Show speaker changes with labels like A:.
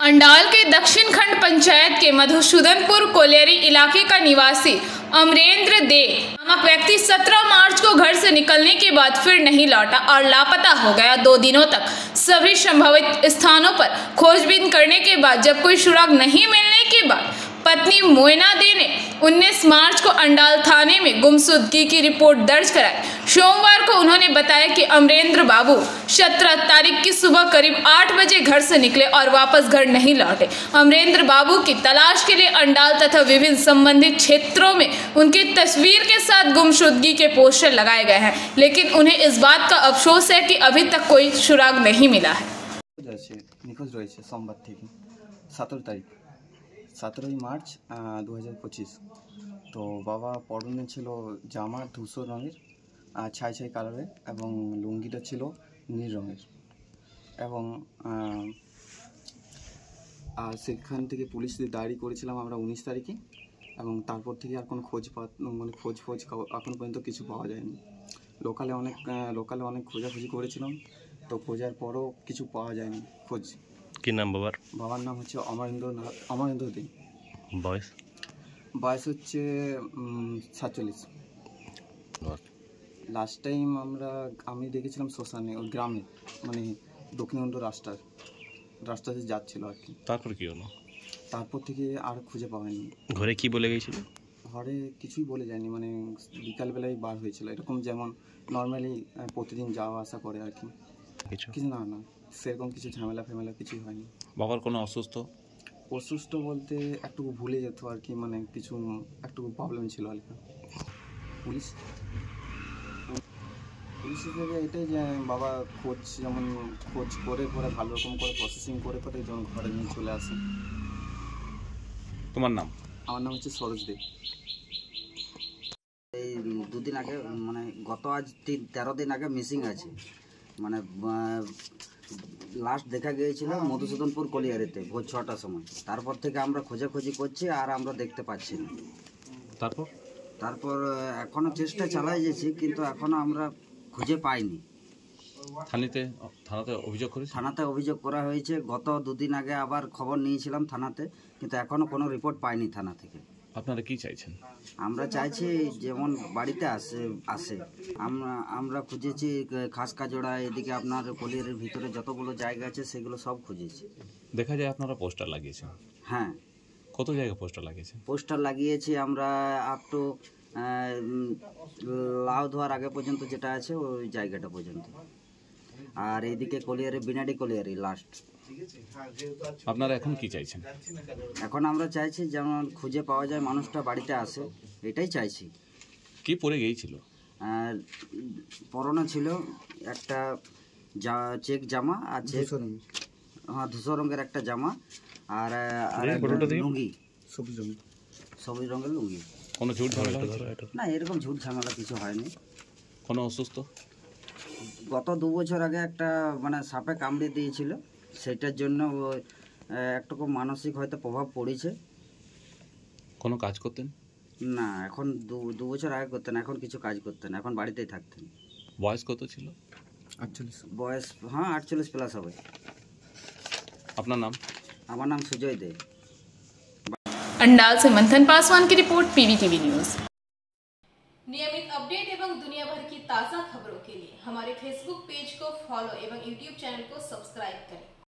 A: अंडाल के दक्षिण खंड पंचायत के मधुसूदनपुर कोलेरी इलाके का निवासी अमरेंद्र दे नामक व्यक्ति 17 मार्च को घर से निकलने के बाद फिर नहीं लौटा और लापता हो गया। 2 दिनों तक सभी संभावित स्थानों पर खोजबीन करने के बाद जब कोई सुराग नहीं मिलने के बाद पत्नी मोइना दे ने 19 मार्च को अंडाल थाने में गुमशुदगी की रिपोर्ट दर्ज कराई। सोमवार को उन्होंने बताया कि अमरेंद्र बाबू 17 तारीख की सुबह करीब 8 बजे घर से निकले और वापस घर नहीं लौटे। अमरेंद्र बाबू की तलाश के लिए अंडाल तथा विभिन्न संबंधित क्षेत्रों में उनकी तस्वीर के साथ गुमशुदगी के पोस्टर लगाए गए हैं, लेकिन उन्हें इस बात का अफसोस है कि अभी तक कोई सुराग नहीं मिला है।
B: निखोज रही सोमवार थे 17 तारीख 17 मार्च 2025। तो बाबा পরনে ছিল জামা ধূসর রঙের ছাই ছাই কালারের এবং লুঙ্গিটা ছিল নীল রঙের এবং সেখান থেকে পুলিশ ডায়েরি করেছিলাম আমরা 19 তারিখে এবং তারপর থেকে আর কোনো খোঁজ এখন পর্যন্ত কিছু পাওয়া যায়নি। লোকালে অনেক খোঁজাখুঁজি করেছিলাম, তো খোঁজার পরও কিছু পাওয়া যায়নি খোঁজ।
C: কি নাম বাবার?
B: বাবার নাম হচ্ছে অমরেন্দ্র দে। বয়স হচ্ছে 47। লাস্ট টাইম আমি দেখেছিলাম শ্মশানে, ওই গ্রামে, মানে দক্ষিণবঙ্গ রাস্তাতে যাচ্ছিল আর কি।
C: তারপর কি হলো?
B: তারপর থেকে আর খুঁজে পাওয়ানি।
C: ঘরে কি বলে গিয়েছিল?
B: ঘরে কিছুই বলে যায়নি, মানে বিকালবেলায় বার হয়েছিল, এরকম যেমন নর্মালি প্রতিদিন যাওয়া আসা করে আর কি। কিছু না সেরকম কিছু ঝামেলা কিছুই হয়নি।
C: বাবার কোনো অসুস্থ
B: বলতে একটু ভুলে যেত আর কি, মানে কিছু একটু প্রবলেম ছিল আর কি। পুলিশের থেকে এটাই যে বাবা খোঁজ করে ভালো রকম করে প্রসেসিং করে যেমন ঘরে নিয়ে চলে আসে।
C: তোমার নাম?
B: আমার নাম হচ্ছে সরোজ দে।
D: এই 2 দিন আগে, মানে গত আজ 13 দিন আগে মিসিং আছে। মানে লাস্ট দেখা গিয়েছিল মধুসূদনপুর কলিয়ারিতে ভোর 6টার সময়। তারপর থেকে আমরা খোঁজাখুঁজি করছি আর আমরা দেখতে পাচ্ছি না। তারপর এখনো চেষ্টা চালাই যাচ্ছি, কিন্তু এখনো আমরা খুঁজে পাইনি। থানাতে অভিযোগ করা হয়েছে। গত 2 দিন আগে আবার খবর নিয়েছিলাম থানাতে, কিন্তু এখনো কোনো রিপোর্ট পাইনি থানা থেকে।
C: আপনারা কি চাইছেন?
D: আমরা চাইছি যেমন বাড়িতে আসে। আমরা খুঁজেছি খাসকাজোড়া, এদিকে আপনার কলিয়ারের ভিতরে যতগুলো জায়গা আছে সেগুলো সব খুঁজেছি।
C: দেখা যায় আপনারা পোস্টার লাগিয়েছেন।
D: হ্যাঁ।
C: কত জায়গায় পোস্টার লাগিয়েছেন?
D: পোস্টার লাগিয়েছি আমরা আপ টু লাউ ধোয়ার আগে পর্যন্ত যেটা আছে ওই জায়গাটা পর্যন্ত। আর এইদিকে বিনাডি কলিয়ারি লাস্ট।
C: আপনারা এখন কি চাইছেন?
D: এখন আমরা চাইছি যেমন খুঁজে পাওয়া যায়, মানুষটা বাড়িতে আসে, এটাই চাইছি।
C: কি পরে গিয়েছিল?
D: পরনে ছিল একটা চেক জামা আর ধূসর রঙের একটা জামা আর লুঙ্গি, সবুজ রঙের লুঙ্গি।
C: কোনো ঝুট ঝামেলা?
D: না, এরকম ঝুট ঝামেলা কিছু হয়নি।
C: কোনো অসুস্থ?
D: গত 2 বছর আগে একটা মানে সাপে কামড়ে দিয়েছিল, সেটার জন্য একটুকু মানসিক হয়তো প্রভাব পড়েছে।
C: কোনো কাজ করতেন
D: না? এখন 2 বছর আগে করতেন, এখন কিছু কাজ করতেন, এখন বাড়িতেই থাকতেন।
C: বয়স কত ছিল?
B: 48।
D: বয়স 48 প্লাস হবে।
C: আপনার নাম?
D: আমার নাম সুজয় দে।
A: अंडाल से मंथन पासवान की रिपोर्ट, PVTV न्यूज।
E: नियमित अपडेट एवं दुनिया भर की ताज़ा खबरों के लिए हमारे फेसबुक पेज को फॉलो एवं यूट्यूब चैनल को सब्सक्राइब करें।